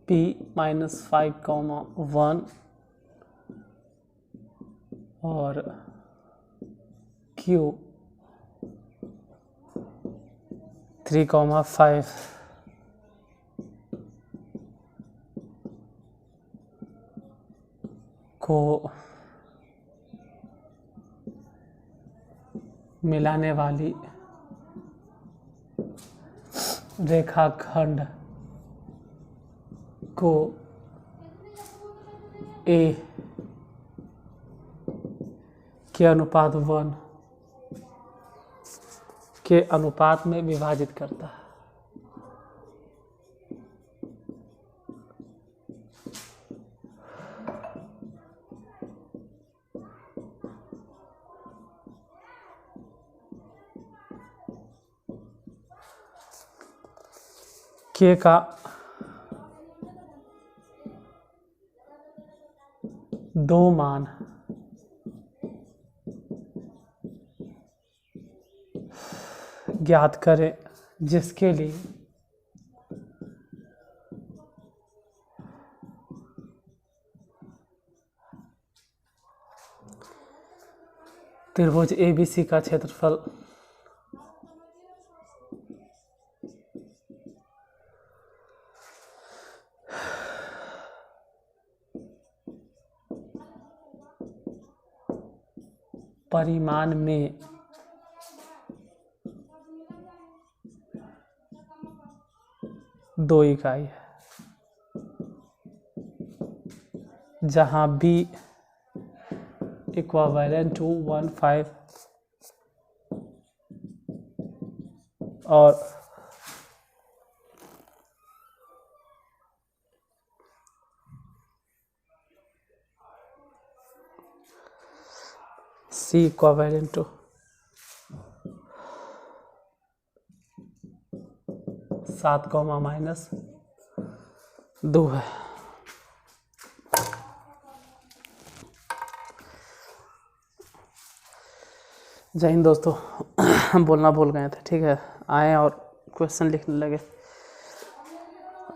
p minus 5,1 और q 3,5 को मिलाने वाली रेखाखंड को A के अनुपात 1 के अनुपात में विभाजित करता है। K का दो मान ज्ञात करें जिसके लिए त्रिभुज ABC का क्षेत्रफल परिमाण में दो इकाई है, जहां B इक्विवेलेंट टू 1/5 और C इक्विवेलेंट टू 7,-2 है। जय हिंद दोस्तों, बोलना भूल गए थे, ठीक है। आए और क्वेश्चन लिखने लगे।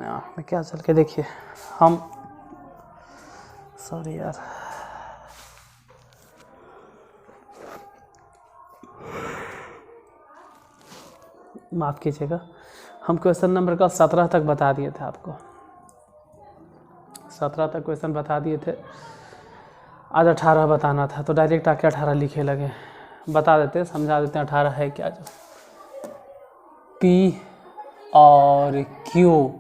में क्या चल के देखिए, हम सॉरी यार, माफ़ कीजिएगा। हम क्वेश्चन नंबर का 17 तक बता दिए थे आपको, 17 तक क्वेश्चन बता दिए थे। आज 18 बताना था, तो डायरेक्ट आके 18 लिखे लगे। बता देते, समझा देते हैं 18 है क्या। जो P और Q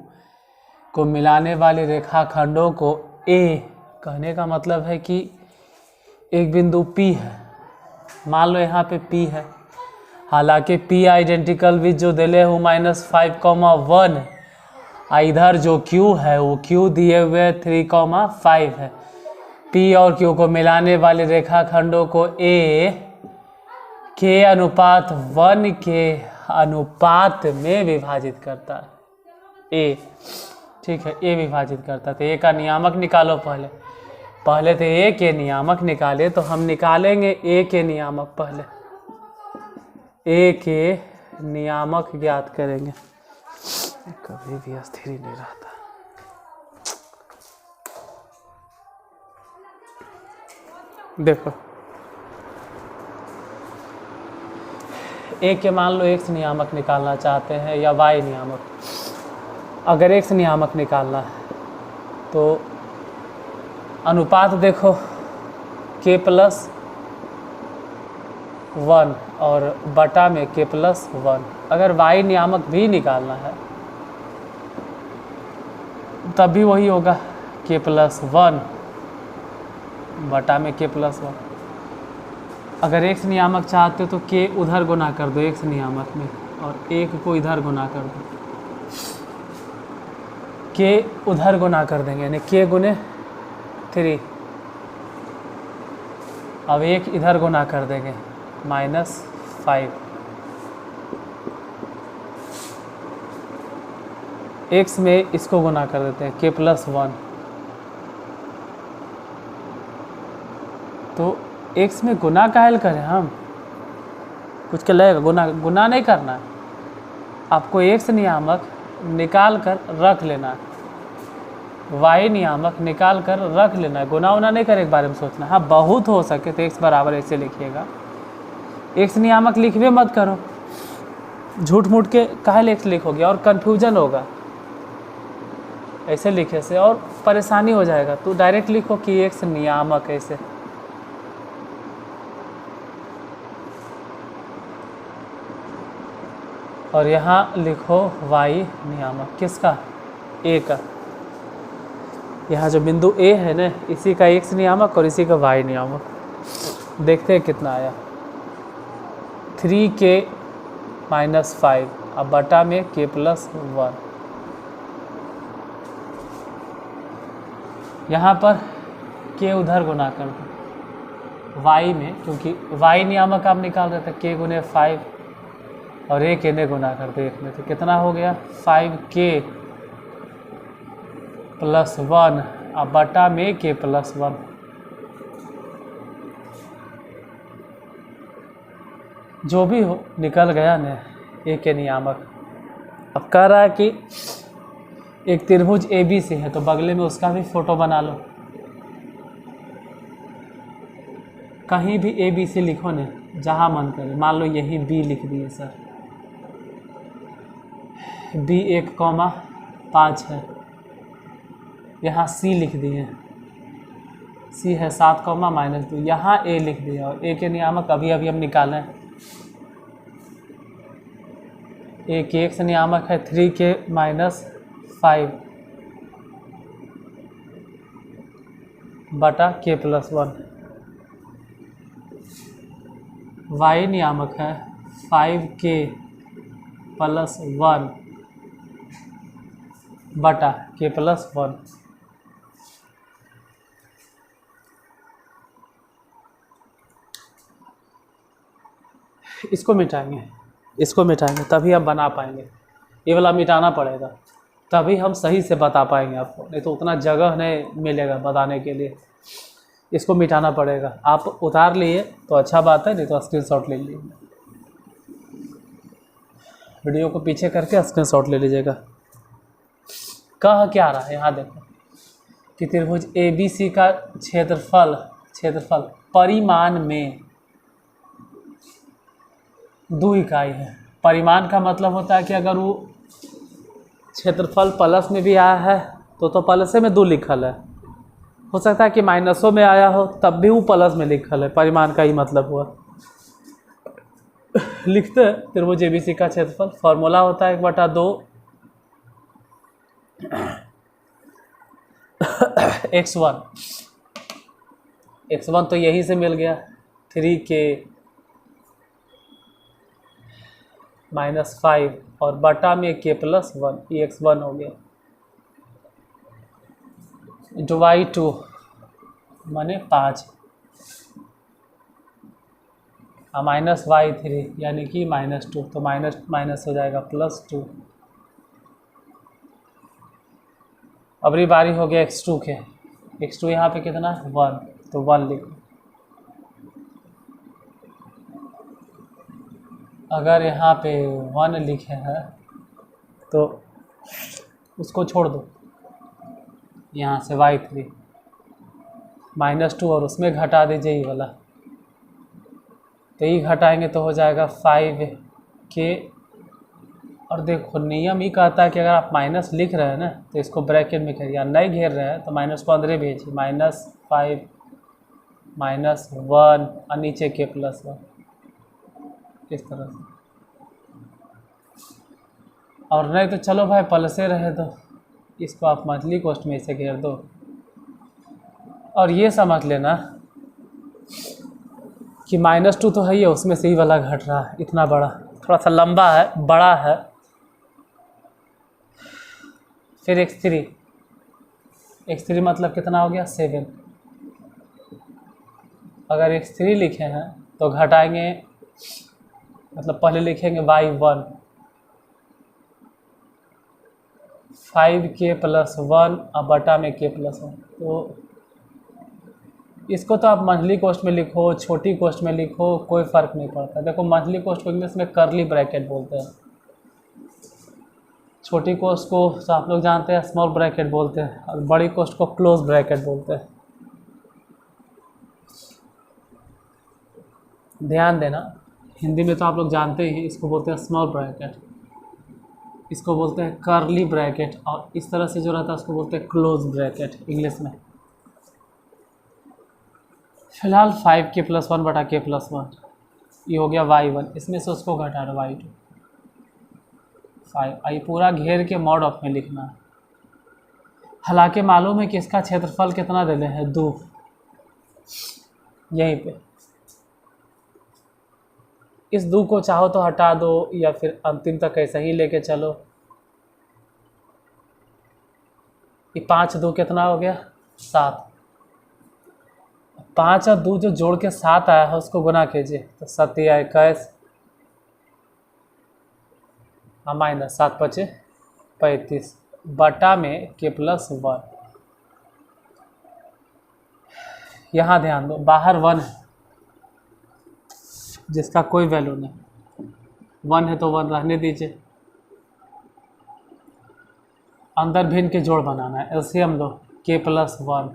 को मिलाने वाले रेखाखंडों को A, कहने का मतलब है कि एक बिंदु P है, मान लो यहाँ पे P है, हालांकि P आइडेंटिकल विथ जो दिले हूँ -5,1, इधर जो Q है वो Q दिए हुए 3,5 है। P और Q को मिलाने वाले रेखाखंडों को A के अनुपात 1 के अनुपात में विभाजित करता है। A, ठीक है, A विभाजित करता है। तो A का नियामक निकालो। पहले तो A के नियामक निकाले, तो हम निकालेंगे A के नियामक। पहले A के नियामक ज्ञात करेंगे। कभी भी अस्थिर ही नहीं रहता। देखो, A के मान लो X नियामक निकालना चाहते हैं या Y नियामक। अगर X नियामक निकालना है तो अनुपात देखो K+1 और बटा में K+1। अगर Y नियामक भी निकालना है तब भी वही होगा, K+1 बटा में K+1। अगर X नियामक चाहते हो तो K उधर गुना कर दो X नियामक में, और 1 को इधर गुना कर दो। K उधर गुना कर देंगे, यानी K गुने 3। अब 1 इधर गुना कर देंगे, -5। X में इसको गुना कर देते हैं, K+1। तो X में गुना काहे करें हम, कुछ के लगेगा गुना नहीं करना है आपको। X नियामक निकाल कर रख लेना है। वाई नियामक निकाल कर रख लेना है, गुना उना नहीं कर एक बारे में सोचना। हाँ बहुत हो सके तो x बराबर ऐसे लिखिएगा, x नियामक लिखवे मत करो, झूठ मूठ के काहे x लिखोगे और कन्फ्यूजन होगा ऐसे लिखे से और परेशानी हो जाएगा। तो डायरेक्ट लिखो कि x नियामक ऐसे। और यहाँ लिखो y नियामक किसका, a का। यहाँ जो बिंदु A है ना इसी का x नियामक और इसी का y नियामक। देखते हैं कितना आया, 3k - 5 अब बटा में k + 1। यहाँ पर k उधर गुना कर दो y में, क्योंकि y नियामक आप निकाल रहे थे, k × 5 और एक इन्हें गुना कर दो एक में, तो कितना हो गया 5k + 1 अब बटा में k + 1। जो भी हो निकल गया न ए के नियामक। अब कह रहा है कि एक त्रिभुज ABC है तो बगले में उसका भी फोटो बना लो। कहीं भी ABC लिखो न जहाँ मन करे, मान लो यही B लिख दिए सर, B 1,5 है, यहाँ C लिख दिए, C है 7, -2, यहाँ A लिख दिया और A के नियामक अभी अभी हम निकालें। A के x नियामक है 3k - 5 बटा k + 1। y नियामक है 5k + 1 बटा k + 1। इसको मिटाएंगे तभी हम बना पाएंगे। ये वाला मिटाना पड़ेगा तभी हम सही से बता पाएंगे आपको, नहीं तो उतना जगह नहीं मिलेगा बताने के लिए। इसको मिटाना पड़ेगा। आप उतार लिए तो अच्छा बात है, नहीं तो स्क्रीनशॉट ले लीजिए, वीडियो को पीछे करके स्क्रीनशॉट ले लीजिएगा। कह क्या रहा है यहाँ देखो कि त्रिभुज ABC का क्षेत्रफल परिमाण में 2 इकाई है। परिमाण का मतलब होता है कि अगर वो क्षेत्रफल प्लस में भी आया है तो प्लस में 2 लिखल है, हो सकता है कि माइनसों में आया हो तब भी वो प्लस में लिखल है, परिमाण का ही मतलब हुआ। लिखते त्रिभुज ABC का क्षेत्रफल, फॉर्मूला होता है 1/2 x1 तो यहीं से मिल गया 3k - 5 और बटा में k + 1, ये x1 हो गया, इंटू y2 माने 5 -y3 यानी कि -2, तो माइनस हो जाएगा +2। अबरी बारी हो गया x2 के, x2 यहाँ पे कितना 1, तो 1 लिखो। अगर यहाँ पे 1 लिखे हैं तो उसको छोड़ दो, यहाँ से y3 -2 और उसमें घटा दीजिए ये वाला, तो ये घटाएंगे तो हो जाएगा 5k। और देखो नियम ही कहता है कि अगर आप माइनस लिख रहे हैं ना तो इसको ब्रैकेट में करिए, नहीं घेर रहे हैं तो माइनस को अंदर भेजिए, -5 -1 और नीचे k + 1 इस तरह से। और नहीं तो चलो भाई प्लसे रहे तो इसको आप मंथली कॉस्ट में इसे घेर दो। और ये समझ लेना कि -2 तो है ही, उसमें से ही वाला घट रहा है, इतना बड़ा, थोड़ा सा लंबा है, बड़ा है। फिर x3 मतलब कितना हो गया 7। अगर x3 लिखे हैं तो घटाएंगे, मतलब पहले लिखेंगे y1 5k + 1 और बटा में k + 1। तो इसको तो आप मंथली कॉस्ट में लिखो, छोटी कॉस्ट में लिखो, कोई फ़र्क नहीं पड़ता। देखो मंथली कॉस्ट को इंग्लिश में कर्ली ब्रैकेट बोलते हैं, छोटी कोष्ठ को तो आप लोग जानते हैं स्मॉल ब्रैकेट बोलते हैं, और बड़ी कोष्ठ को क्लोज ब्रैकेट बोलते हैं। ध्यान देना, हिंदी में तो आप लोग जानते ही, इसको बोलते हैं स्मॉल ब्रैकेट, इसको बोलते हैं कर्ली ब्रैकेट, और इस तरह से जो रहता है उसको बोलते हैं क्लोज ब्रैकेट इंग्लिश में। फिलहाल 5k+1/k+1 ये हो गया y1, इसमें से उसको घटा दो y2 5। ये पूरा घेर के मॉड ऑफ में लिखना है। हालांकि मालूम है कि इसका क्षेत्रफल कितना दे हैं 2, यहीं पे इस 2 को चाहो तो हटा दो या फिर अंतिम तक ऐसा ही लेके चलो। ये 5 2 कितना हो गया 7, 5 और 2 जो जोड़ के 7 आया है उसको गुना कीजिए तो 7 या 21 माइनस 7 5 35 बटा में k+1। यहाँ ध्यान दो, बाहर 1 है जिसका कोई वैल्यू नहीं, 1 है तो 1 रहने दीजिए। अंदर भिन्न के जोड़ बनाना है, एलसीएम लो k+1,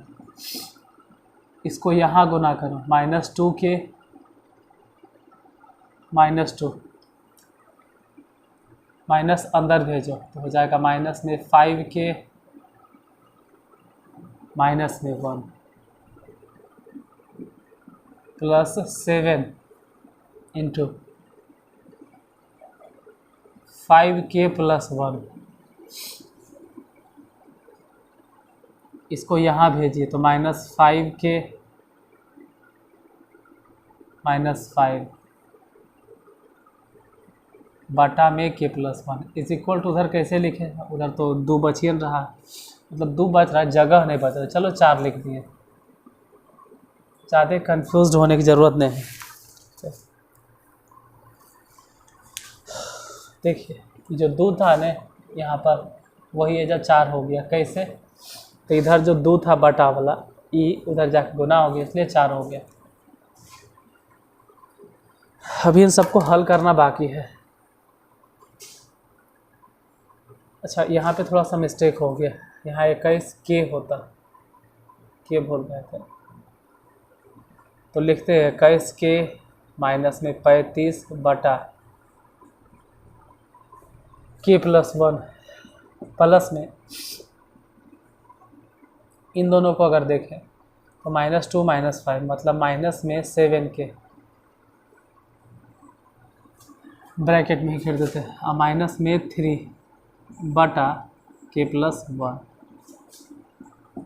इसको यहाँ गुना करो -2k -2 माइनस अंदर भेजो तो हो जाएगा माइनस में 5k माइनस में 1 +7 इंटू 5k+1, इसको यहाँ भेजिए तो -5k -5 बटा में k+1 इज इक्वल टू, उधर कैसे लिखे, उधर तो 2 बचिए रहा, मतलब 2 बच रहा है, जगह नहीं बच रहा, चलो 4 लिख दिए, ज़्यादा कंफ्यूज होने की ज़रूरत नहीं है। देखिए जो 2 था ना यहाँ पर, वही एजा 4 हो गया, कैसे, तो इधर जो 2 था बटा वाला ई उधर जाकर गुना हो गया, इसलिए 4 हो गया। अभी इन सबको हल करना बाकी है। अच्छा यहाँ पे थोड़ा सा मिस्टेक हो गया, यहाँ 21k होता, के भूल गए थे, तो लिखते हैं 21k माइनस में 35 बटा k+1 प्लस में, इन दोनों को अगर देखें तो -2 -5 मतलब माइनस में 7k, ब्रैकेट में ही खेल देते हैं, और माइनस में 3 बटा k+1,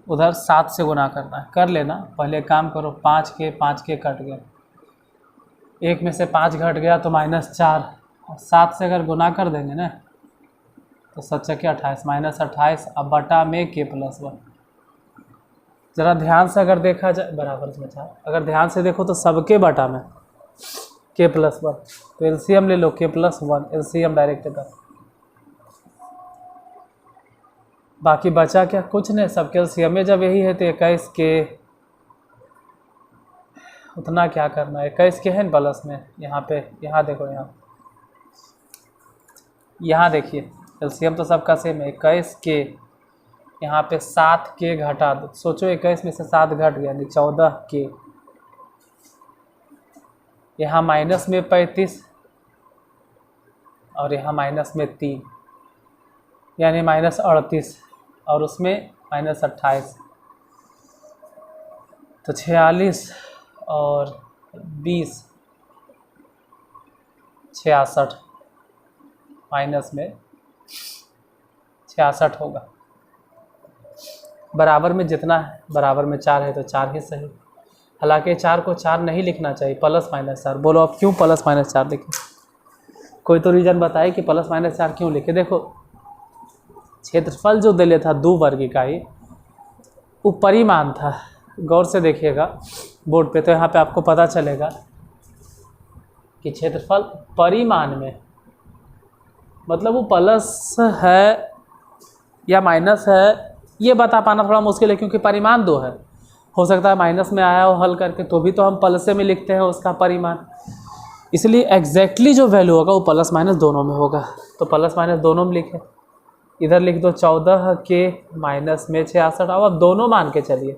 उधर 7 से गुना करना है, कर लेना, पहले काम करो, 5k कट गया, 1 में से 5 घट गया तो -4, और 7 से अगर गुना कर देंगे ना तो 7 के 28 -28 अब बटा में k+1। ज़रा ध्यान से अगर देखा जाए, बराबर से बचा, अगर ध्यान से देखो तो सबके बटा में k+1, तो एलसीएम ले लो k+1, एलसीएम डायरेक्ट कर, बाकी बचा क्या, कुछ नहीं, सबके एलसीएम में जब यही है तो 21k, उतना क्या करना है, 21k है न प्लस में, यहाँ पे, यहाँ देखो, यहाँ देखिए एलसीएम तो सबका सेम है, 21k, यहाँ पे 7k घटा दो, सोचो 21 में से 7 घट गया यानी 14k, यहाँ माइनस में 35 और यहाँ माइनस में 3 यानी -38, और उसमें -28, तो 46 और 20 66, माइनस में 66 होगा। बराबर में जितना है, बराबर में 4 है तो 4 ही सही, हालांकि 4 को 4 नहीं लिखना चाहिए, +-4, बोलो अब क्यों +-4 लिखे, कोई तो रीज़न बताए कि +-4 क्यों लिखे। देखो क्षेत्रफल जो दे था 2 वर्ग इकाई, वो परिमाण था, गौर से देखिएगा बोर्ड पे, तो यहाँ पे आपको पता चलेगा कि क्षेत्रफल परिमाण में, मतलब वो प्लस है या माइनस है ये बता पाना थोड़ा मुश्किल है, क्योंकि परिमाण 2 है, हो सकता है माइनस में आया हो हल करके, तो भी तो हम प्लस में लिखते हैं उसका परिमाण, इसलिए एग्जैक्टली जो वैल्यू होगा वो +- दोनों में होगा, तो +- दोनों में लिखे। इधर लिख दो 14 के माइनस में 66। अब आप दोनों मान के चलिए,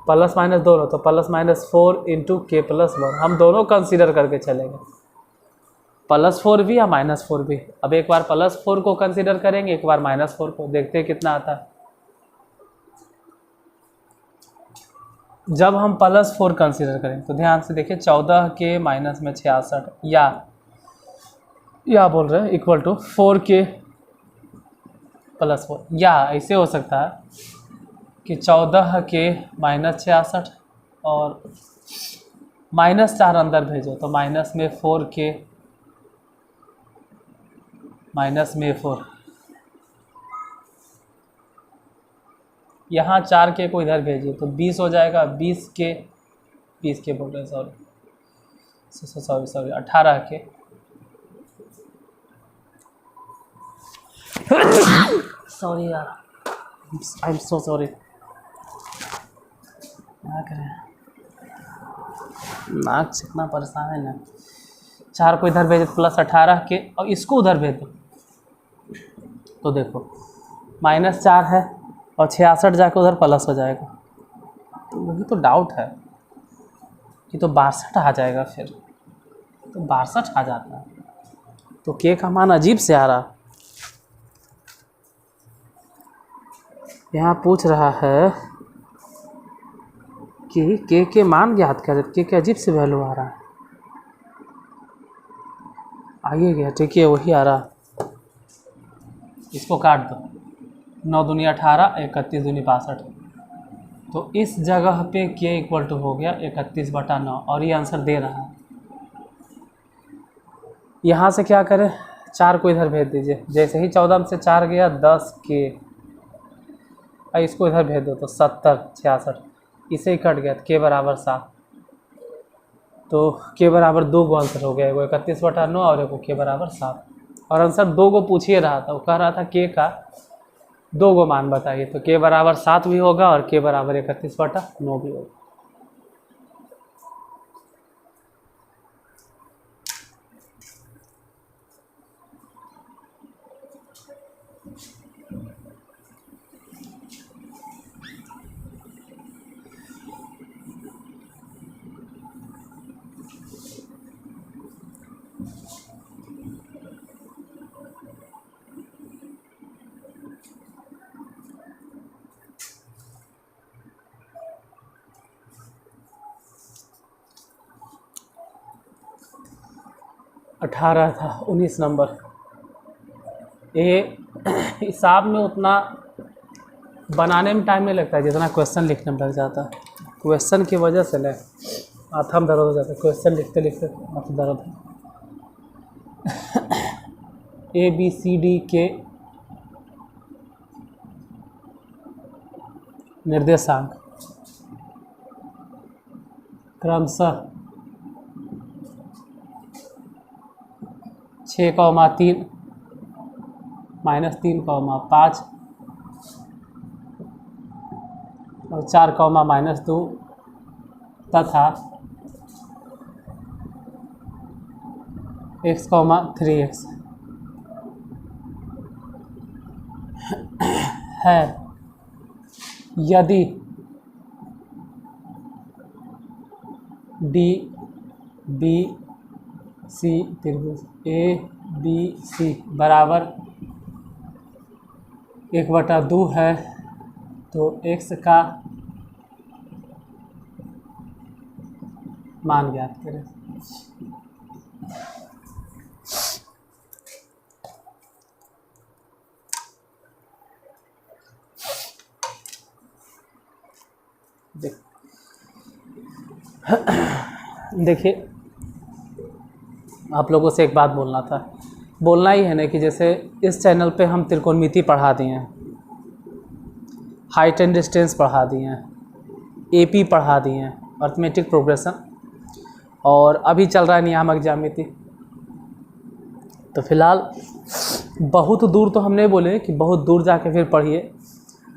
प्लस माइनस दोनों, तो प्लस माइनस 4 इंटू के प्लस 1, हम दोनों कंसीडर करके चलेंगे, +4 भी या -4 भी। अब एक बार +4 को कंसीडर करेंगे, एक बार -4 को, देखते हैं कितना आता है। जब हम +4 कंसीडर करें तो ध्यान से देखिए, 14 के माइनस में 66 या बोल रहे हैं इक्वल टू 4 के +4, या ऐसे हो सकता है कि 14 के माइनस 66 और -4 अंदर भेजो तो माइनस में 4 के माइनस में 4, यहाँ 4 के को इधर भेजिए तो 20 हो जाएगा, 20 के बोल रहे हैं, सॉरी 18 के सॉरी यार, आई एम सो सॉरी, क्या करें, नाक से इतना परेशान है ना। 4 को इधर भेज दो +18 के, और इसको उधर भेज दो तो देखो -4 है और 66 जाकर उधर प्लस हो जाएगा, तो वही तो डाउट है कि तो 62 आ जाएगा, फिर तो 62 आ जाता है, तो के का मान अजीब से आ रहा। यहाँ पूछ रहा है कि के मान ज्ञात कर, के अजीब से वैल्यू आ रहा है, आइए गया ठीक है वही आ रहा, इसको काट दो, 9 दूनी 18, 31 दूनी 62, तो इस जगह पे के इक्वल टू हो गया 31/9, और ये आंसर दे रहा है। यहाँ से क्या करें, 4 को इधर भेज दीजिए, जैसे ही 14 में से 4 गया 10 के, और इसको इधर भेज दो तो 70 66, इसे ही कट गया तो के बराबर 7, तो के बराबर 2 गो आंसर हो गया, एगो 31/9 और एगो के बराबर 7, और आंसर 2 गो पूछ ही रहा था, वो कह रहा था के का 2 गो मान बताइए, तो के बराबर 7 भी होगा और के बराबर 31/9 भी होगा। अठारह था, 19 नंबर। ये हिसाब में उतना बनाने में टाइम नहीं लगता है जितना क्वेश्चन लिखने में लग जाता है, क्वेश्चन की वजह से ना माथा में दर्द हो जाता है, क्वेश्चन लिखते लिखते माथा दर्द है। ABCD के निर्देशांक क्रमशः 6,3 -3,5 और 4,-2 तथा x,3x है यदि DBC त्रिभुज ABC बराबर 1/2 है, तो x का मान ज्ञात करें। देखिए आप लोगों से एक बात बोलना ही है ना कि जैसे इस चैनल पे हम त्रिकोणमिति पढ़ा दिए हैं, हाइट एंड डिस्टेंस पढ़ा दिए हैं, AP पढ़ा दिए हैं, अर्थमेटिक प्रोग्रेशन, और अभी चल रहा है नियामक ज्यामिति। तो फिलहाल बहुत दूर तो हम नहीं बोले कि बहुत दूर जाके फिर पढ़िए,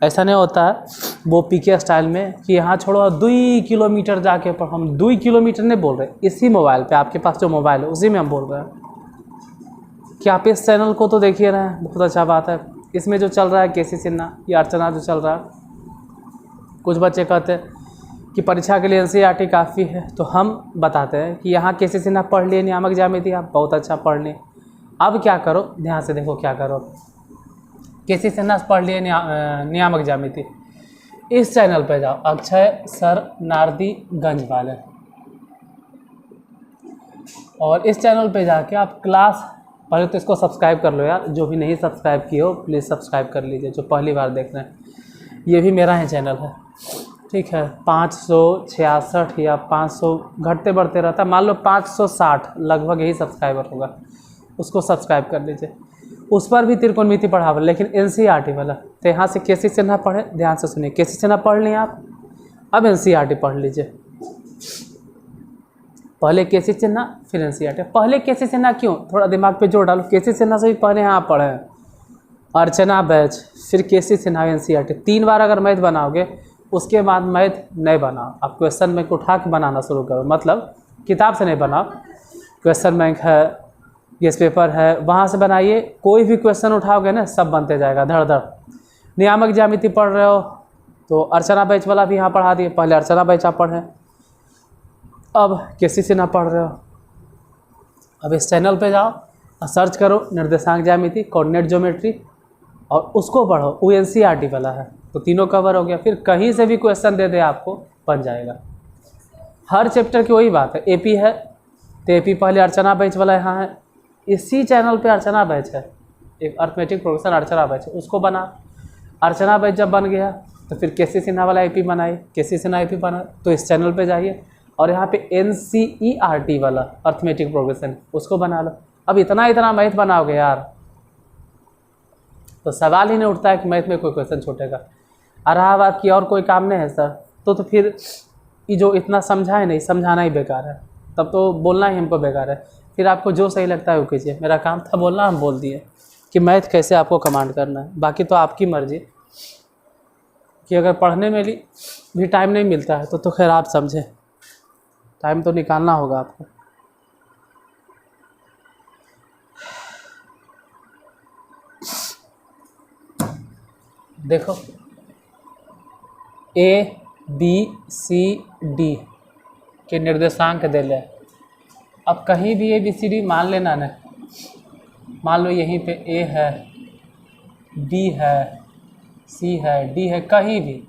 ऐसा नहीं होता है वो PK स्टाइल में कि यहाँ छोड़ो 2 किलोमीटर जाके पढ़। हम 2 किलोमीटर नहीं बोल रहे, इसी मोबाइल पे आपके पास जो मोबाइल है उसी में हम बोल रहे हैं कि आप इस चैनल को तो देखिए रहे हैं, बहुत अच्छा बात है। इसमें जो चल रहा है केसी सिन्हा या अर्चना जो चल रहा है, कुछ बच्चे कहते हैं कि परीक्षा के लिए एनसीईआरटी काफ़ी है, तो हम बताते हैं कि यहाँ केसी सिन्हा पढ़ लिए, नियामक ज्यामिति आप बहुत अच्छा पढ़ लिए। अब क्या करो, ध्यान से देखो क्या करो। केसी सिन्हा पढ़ लिए नियामक ज्यामिति, इस चैनल पे जाओ, अक्षय सर नारदीगंज वाले, और इस चैनल पे जाके आप क्लास, पहले तो इसको सब्सक्राइब कर लो यार, जो भी नहीं सब्सक्राइब किए हो प्लीज़ सब्सक्राइब कर लीजिए, जो पहली बार देख रहे हैं। ये भी मेरा ही चैनल है, ठीक है। 566 या 500 घटते बढ़ते रहता है, मान लो 560 लगभग यही सब्सक्राइबर होगा, उसको सब्सक्राइब कर लीजिए। उस पर भी त्रिकोणमिति पढ़ावा, लेकिन एनसीईआरटी वाला। तो यहाँ से केसी सिन्हा पढ़े, ध्यान से सुनिए, केसी सिन्हा पढ़ लें आप, अब एनसीईआरटी पढ़ लीजिए। पहले केसी सिन्हा फिर एनसीईआरटी। पहले केसी सिन्हा क्यों, थोड़ा दिमाग पे जोर डालो, केसी सिन्हा से भी पहले यहाँ पढ़े हैं, अर्चना बैच, फिर केसी सिन्हा एनसीईआरटी। 3 बार अगर मैथ बनाओगे, उसके बाद मैथ नहीं बनाओ, आप क्वेश्चन बैंक उठा के बनाना शुरू करो, मतलब किताब से नहीं बनाओ, क्वेश्चन बैंक है, गेस पेपर है, वहाँ से बनाइए। कोई भी क्वेश्चन उठाओगे ना, सब बनते जाएगा धड़ धड़। नियामक ज्यामिति पढ़ रहे हो तो अर्चना बैच वाला भी यहाँ पढ़ा दिए, पहले अर्चना बैच आप पढ़ें, अब केसी सिन्हा पढ़ रहे हो। अब इस चैनल पे जाओ और सर्च करो निर्देशांक ज्यामिति, कोऑर्डिनेट ज्योमेट्री, और उसको पढ़ो, वो एनसीईआरटी वाला है, तो तीनों कवर हो गया। फिर कहीं से भी क्वेश्चन दे दे आपको बन जाएगा। हर चैप्टर की वही बात है। एपी है तो एपी पहले अर्चना बैच वाला यहाँ है, इसी चैनल पे अर्चना बैच है, एक अर्थमेटिक प्रोग्रेशन अर्चना बैच है, उसको बना। अर्चना बैच जब बन गया तो फिर केसी सिन्हा वाला एपी बनाई, केसी सिन्हा एपी बना तो इस चैनल पे जाइए, और यहाँ पे एनसीईआरटी वाला अर्थमेटिक प्रोग्रेशन उसको बना लो। अब इतना मैथ बनाओगे यार तो सवाल ही नहीं उठता है कि मैथ में कोई क्वेश्चन छूटेगा। और रहा बात की और कोई काम नहीं है सर, तो फिर ये जो इतना समझा है नहीं, समझाना ही बेकार है, तब तो बोलना ही हमको बेकार है। फिर आपको जो सही लगता है वो कीजिए, मेरा काम था बोलना, हम बोल दिए कि मैथ कैसे आपको कमांड करना है, बाकी तो आपकी मर्जी। कि अगर पढ़ने में भी टाइम नहीं मिलता है तो खैर आप समझें, टाइम तो निकालना होगा आपको। देखो ABCD के निर्देशांक दे ले। अब कहीं भी ABCD मान लेना ना, मान लो यहीं पे A है, B है, C है, D है, कहीं भी,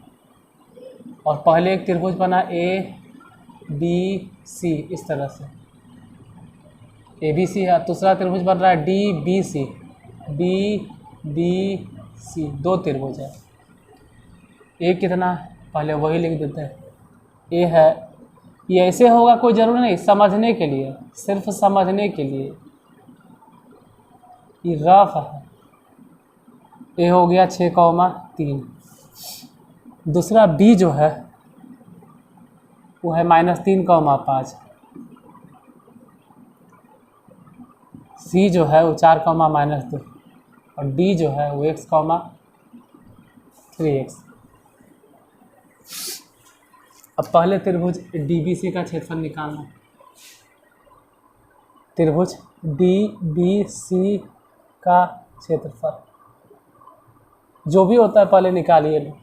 और पहले एक त्रिभुज बना ABC इस तरह से, ABC है, दूसरा त्रिभुज बन रहा है DBC, DBC, 2 त्रिभुज है। A कितना, पहले वही लिख देते हैं, A है, ये ऐसे होगा कोई ज़रूरी नहीं, समझने के लिए, सिर्फ समझने के लिए, ये रफ है। A हो गया 6,3। दूसरा B जो है वो है -3,5। C जो है वो 4,-2, और D जो है वो x,3x। अब पहले त्रिभुज DBC का क्षेत्रफल निकालना। त्रिभुज DBC का क्षेत्रफल जो भी होता है पहले निकालिए लो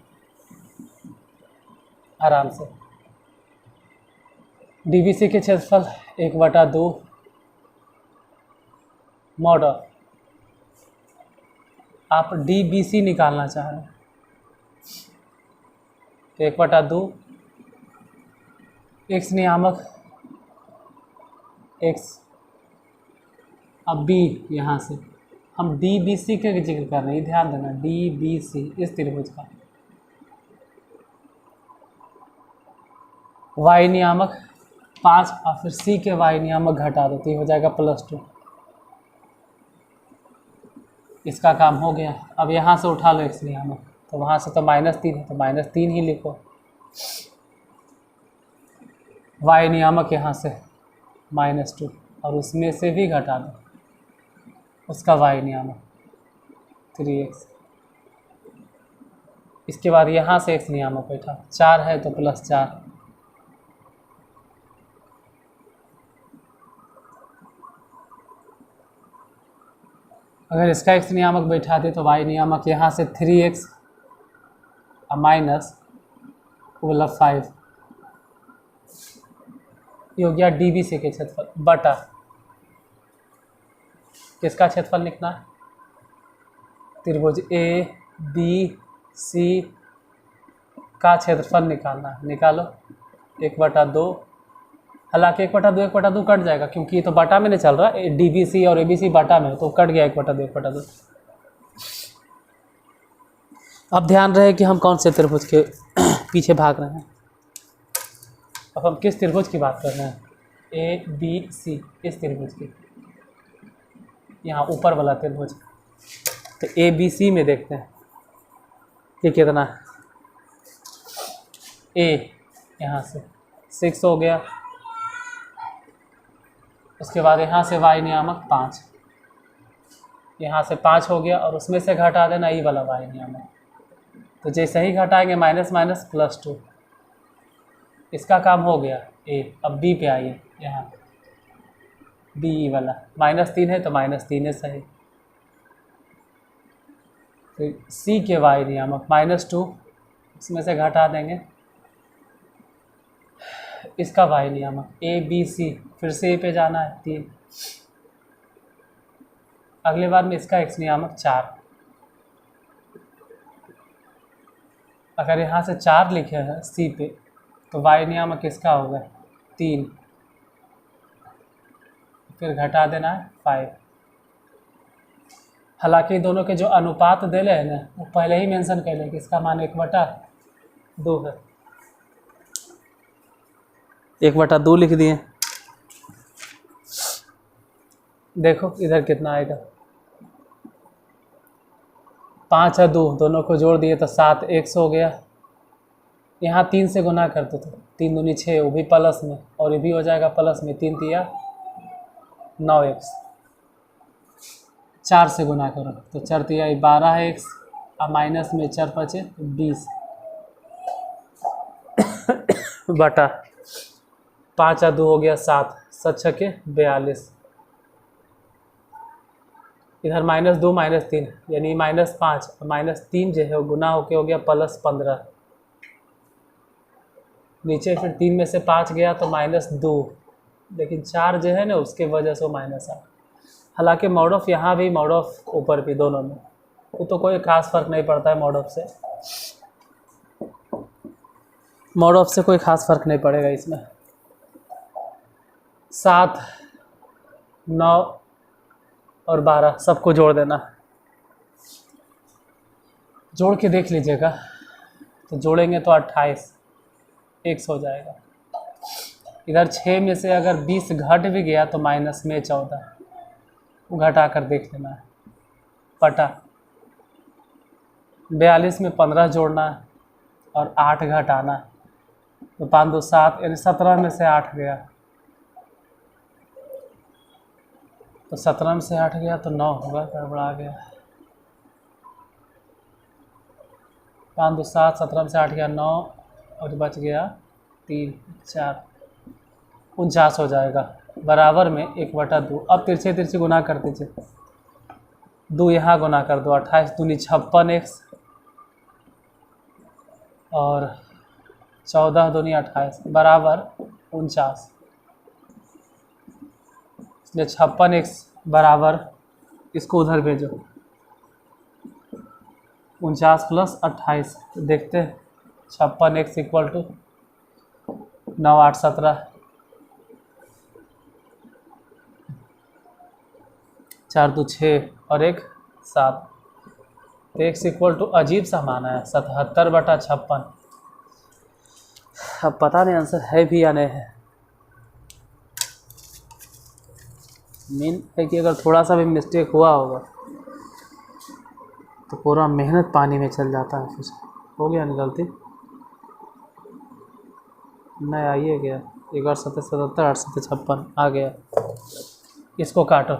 आराम से। DBC के क्षेत्रफल 1/2 मॉड ऑफ, आप DBC निकालना चाह रहे हैं तो 1/2 x नियामक x, अब B, यहाँ से हम DBC के जिक्र कर रहे हैं, ध्यान देना, DBC इस त्रिभुज का y नियामक 5, और फिर C के y नियामक घटा दो तो ये हो जाएगा +2। इसका काम हो गया। अब यहाँ से उठा लो x नियामक, तो वहाँ से तो -3 है तो -3 ही लिखो। y नियामक यहाँ से -2, और उसमें से भी घटा दो उसका y नियामक 3x। इसके बाद यहाँ से x नियामक बैठा, 4 है तो +4, अगर इसका x नियामक बैठा दे तो y नियामक यहाँ से 3x माइनस बोला 5 ये हो गया DBC के क्षेत्रफल बटा किसका क्षेत्रफल लिखना है, त्रिभुज ABC का क्षेत्रफल निकालना है। निकालो 1/2, हालांकि 1/2 कट जाएगा क्योंकि ये तो बाटा में नहीं चल रहा है, DBC और ABC बाटा में तो कट गया 1/2। अब ध्यान रहे कि हम कौन से त्रिभुज के पीछे भाग रहे हैं। अब हम किस त्रिभुज की बात कर रहे हैं, ABC, इस त्रिभुज की, यहाँ ऊपर वाला त्रिभुज। तो ABC में देखते हैं कि कितना है। A यहाँ से 6 हो गया, उसके बाद यहाँ से y नियामक 5, यहाँ से 5 हो गया और उसमें से घटा देना ई वाला y नियामक। तो जैसे ही घटाएंगे माइनस माइनस +2, इसका काम हो गया A। अब B पे आइए, यहाँ B वाला -3 है तो -3 है सही। फिर C के y नियामक -2, इसमें से घटा देंगे इसका y नियामक ABC, फिर से A पे जाना है 3, अगले बार में इसका x नियामक 4। अगर यहाँ से 4 लिखे हैं C पे तो y नियामक किसका होगा 3, फिर घटा देना है 5। हालांकि दोनों के जो अनुपात दे रहे हैं ना वो पहले ही मेंशन कर लें कि इसका मान 1/2 है, 1/2 लिख दिए। देखो इधर कितना आएगा, 5 और 2 दोनों को जोड़ दिए तो 7x हो गया। यहाँ 3 से गुना करते थे, 3 दूनी 6, वो भी प्लस में और ये भी हो जाएगा प्लस में, 3 तिया 9x। 4 से गुना करो तो 4 तिया 12x और माइनस में 4 5 20 बटा 5 और 2 हो गया 7, 7 6 42। इधर -2 -3 यानी -5 -3 जो है गुना होके हो गया +15। नीचे फिर 3 में से 5 गया तो -2, लेकिन 4 जो है ना उसके वजह से -8। हालांकि मॉड ऑफ यहाँ भी मॉड ऑफ ऊपर भी दोनों में, वो तो कोई खास फर्क नहीं पड़ता है। मॉड ऑफ से कोई खास फर्क नहीं पड़ेगा इसमें। 7 9 और 12 सबको जोड़ देना, जोड़ के देख लीजिएगा। तो जोड़ेंगे तो 28 x हो जाएगा। इधर 6 में से अगर 20 घट भी गया तो माइनस में 14, वो घटा कर देख लेना है। पटा 42 में 15 जोड़ना है और 8 घटाना है, तो 5 2 7 यानी 17 में से 8 गया, तो 17 में से 8 गया तो 9 होगा, गड़बड़ा गया। 5 2 7, 17 में से 8 गया 9 और बच गया 3 4, 49 हो जाएगा, बराबर में 1/2। अब तिरछे तिरछे गुना कर दीजिए, 2 यहाँ गुना कर दो, 28 दूनी 56x और 14 दूनी 28 बराबर 49। इसलिए 56x बराबर, इसको उधर भेजो, 49 + 28 देखते हैं। 56x = 9 8 17, 4 2 6 और 1 7। तो x = अजीब सा माना है 77/56। अब पता नहीं आंसर है भी या नहीं है। मेन है कि अगर थोड़ा सा भी मिस्टेक हुआ होगा तो पूरा मेहनत पानी में चल जाता है। फिर हो गया ना गलती, नहीं आइए गया 11 7 77 8 7 56 आ गया। इसको काटो,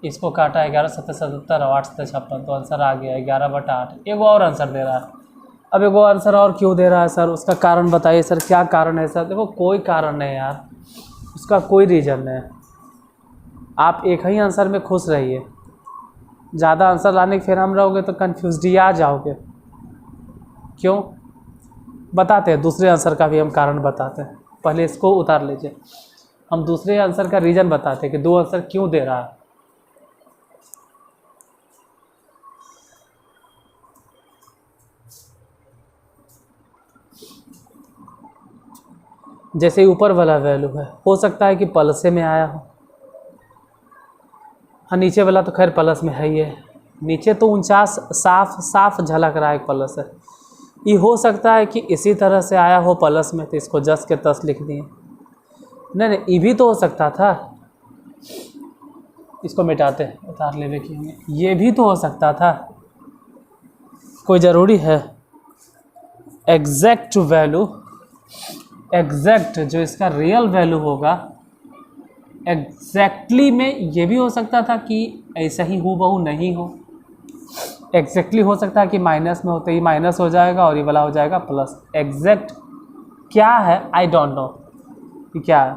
इसको काटा 11 7 77 और 8 7 56, तो आंसर आ गया 11/8। एगो और आंसर दे रहा है। अब एगो आंसर और क्यों दे रहा है सर, उसका कारण बताइए सर, क्या कारण है सर? देखो कोई कारण नहीं यार, उसका कोई रीज़न नहीं। आप एक ही आंसर में खुश रहिए, ज़्यादा आंसर लाने के फिर हम रहोगे तो कन्फ्यूज ही आ जाओगे। क्यों? बताते हैं, दूसरे आंसर का भी हम कारण बताते हैं। पहले इसको उतार लीजिए, हम दूसरे आंसर का रीज़न बताते हैं कि दो आंसर क्यों दे रहा है। जैसे ऊपर वाला वैल्यू है, हो सकता है कि प्लस में आया हो। हाँ, नीचे वाला तो खैर प्लस में है ही है। नीचे तो 49 साफ साफ झलक रहा है प्लस है। ये हो सकता है कि इसी तरह से आया हो प्लस में, तो इसको जस के तस लिख दिए। नहीं नहीं, ये भी तो हो सकता था। इसको मिटाते हैं, उतार लेवे की हमें। ये भी तो हो सकता था। कोई ज़रूरी है? एग्जैक्ट वैल्यू, एग्जैक्ट जो इसका रियल वैल्यू होगा, एग्जैक्टली में ये भी हो सकता था कि ऐसा ही हूबहू नहीं हो। एग्जैक्टली हो सकता है कि माइनस में होते ही माइनस हो जाएगा और ये वाला हो जाएगा प्लस। एग्जैक्ट क्या है आई डोंट नो कि क्या है।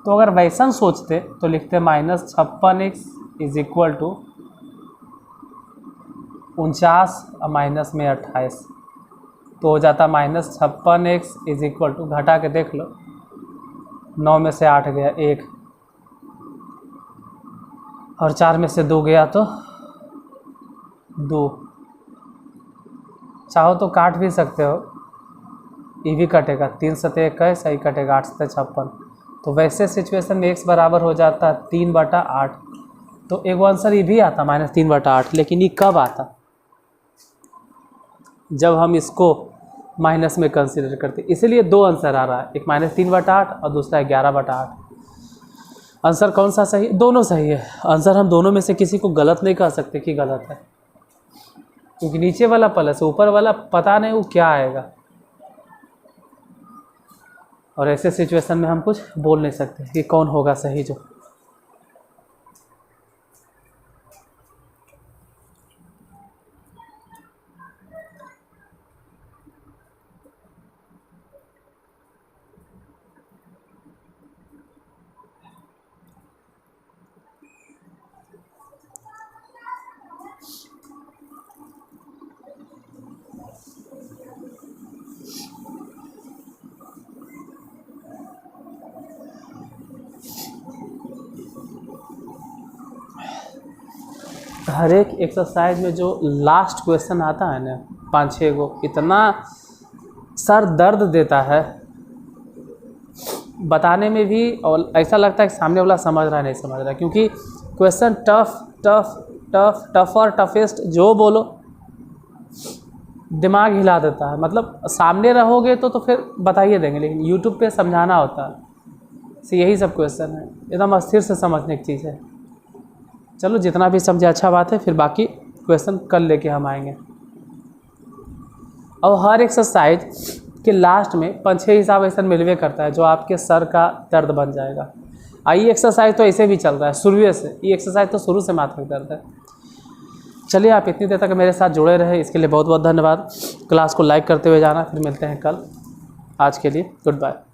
तो अगर वैसा सोचते तो लिखते -56x is equal to 49 minus में 28, तो हो जाता -56x इज इक्वल टू, घटा के देख लो, 9 में से 8 गया 1 और 4 में से 2 गया तो 2। चाहो तो काट भी सकते हो, ये भी कटेगा, 3 सते 21 सही कटेगा, 8 सते 56। तो वैसे सिचुएशन में x बराबर हो जाता 3/8। तो एक आंसर ये भी आता -3/8, लेकिन ये कब आता? जब हम इसको माइनस में कंसीडर करते। इसलिए दो आंसर आ रहा है, एक -3/8 और दूसरा 11/8। आंसर कौन सा सही? दोनों सही है। आंसर हम दोनों में से किसी को गलत नहीं कह सकते कि गलत है, क्योंकि नीचे वाला प्लस है, ऊपर वाला पता नहीं वो क्या आएगा। और ऐसे सिचुएशन में हम कुछ बोल नहीं सकते कि कौन होगा सही। जो हर एक एक्सरसाइज में जो लास्ट क्वेश्चन आता है ना, 5-6 गो, इतना सर दर्द देता है बताने में भी, और ऐसा लगता है कि सामने वाला समझ रहा है नहीं समझ रहा है, क्योंकि question tough tough tough tough और टफेस्ट जो बोलो दिमाग हिला देता है। मतलब सामने रहोगे तो फिर बताइए देंगे, लेकिन यूट्यूब पे समझाना होता है। तो यही सब क्वेश्चन है, एकदम अस्थिर से समझने की चीज़ है। चलो जितना भी समझे अच्छा बात है, फिर बाकी क्वेश्चन कल लेके हम आएंगे। और हर एक्सरसाइज के लास्ट में 5-6 हिसाब ऐसा मिलवे करता है जो आपके सर का दर्द बन जाएगा। ये एक्सरसाइज तो ऐसे भी चल रहा है शुरू से, ये एक्सरसाइज तो शुरू से माथा दर्द है। चलिए, आप इतनी देर तक मेरे साथ जुड़े रहे, इसके लिए बहुत बहुत धन्यवाद। क्लास को लाइक करते हुए जाना, फिर मिलते हैं कल। आज के लिए गुड बाय।